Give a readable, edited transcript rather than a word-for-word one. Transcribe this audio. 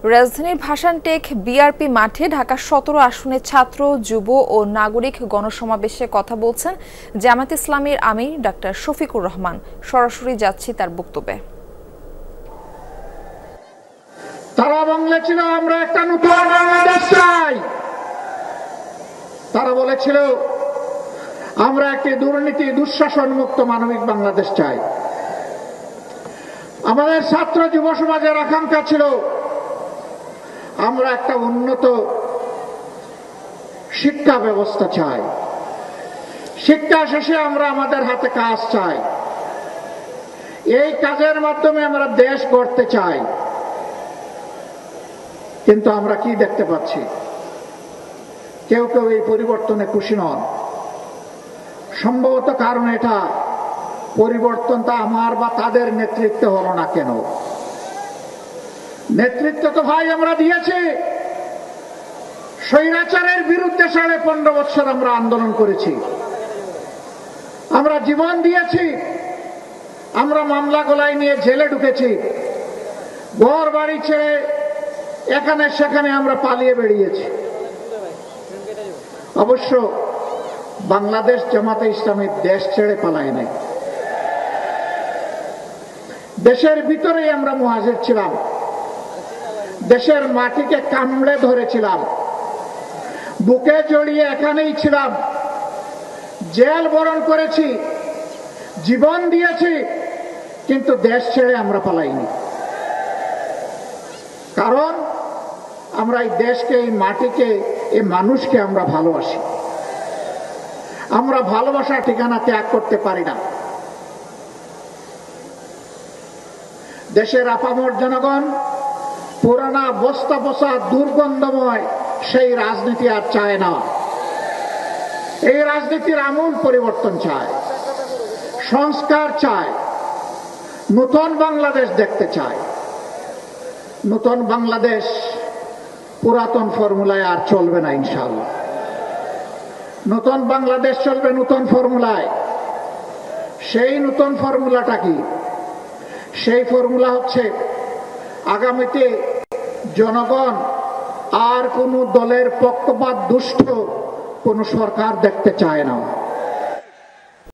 রাজধানীর ভাসানটেক বিআরপি মাঠে ঢাকা ১৭ আসনের ছাত্র, যুব ও নাগরিক গণসমাবেশে কথা বলছেন জামায়াতে ইসলামীর আমির ডাক্তার শফিকুর রহমান। সরাসরি যাচ্ছি তার বক্তব্যে। তারা বলেছিল আমরা একটা নতুন বাংলাদেশ চাই। তারা বলেছিল আমরা একটি দুর্নীতি দুঃশাসন মুক্ত মানবিক বাংলাদেশ চাই। আমাদের ছাত্র যুব সমাজের আকাঙ্ক্ষা ছিল আমরা একটা উন্নত শিক্ষা ব্যবস্থা চাই। শিক্ষা শেষে আমরা আমাদের হাতে কাজ চাই। এই কাজের মাধ্যমে আমরা দেশ গড়তে চাই। কিন্তু আমরা কি দেখতে পাচ্ছি? কেউ কেউ এই পরিবর্তনে খুশি নন। সম্ভবত কারণ এটা পরিবর্তনটা আমার বা তাদের নেতৃত্বে হলো না কেন? নেতৃত্ব তো ভাই আমরা দিয়েছি। স্বৈরাচারের বিরুদ্ধে 15.5 বছর আমরা আন্দোলন করেছি, আমরা জীবন দিয়েছি, আমরা মামলা গলায় নিয়ে জেলে ঢুকেছি, ঘর বাড়ি ছেড়ে এখানে সেখানে আমরা পালিয়ে বেরিয়েছি। অবশ্য বাংলাদেশ জামাতে ইসলামী দেশ ছেড়ে পালায় নাই। দেশের ভিতরেই আমরা মুহাজির ছিলাম, দেশের মাটিকে কামড়ে ধরেছিলাম, বুকে জড়িয়ে এখানেই ছিলাম, জেল বরণ করেছি, জীবন দিয়েছি, কিন্তু দেশ ছেড়ে আমরা পালাইনি। কারণ আমরা এই দেশকে, এই মাটিকে, এই মানুষকে আমরা ভালোবাসি। আমরা ভালোবাসার ঠিকানা ত্যাগ করতে পারি না। দেশের আপামর জনগণ পুরানা বস্তা পচা দুর্গন্ধময় সেই রাজনীতি আর চায় না। এই রাজনীতির আমূল পরিবর্তন চায়, সংস্কার চায়, নতুন বাংলাদেশ দেখতে চায়। নতুন বাংলাদেশ পুরাতন ফর্মুলায় আর চলবে না ইনশাআল্লাহ। নতুন বাংলাদেশ চলবে নতুন ফর্মুলায়। সেই নতুন ফর্মুলাটা কি? সেই ফর্মুলা হচ্ছে আগামীতে জনগণ আর কোন দলের পক্ষপাত দুষ্ট কোন সরকার দেখতে চায় না।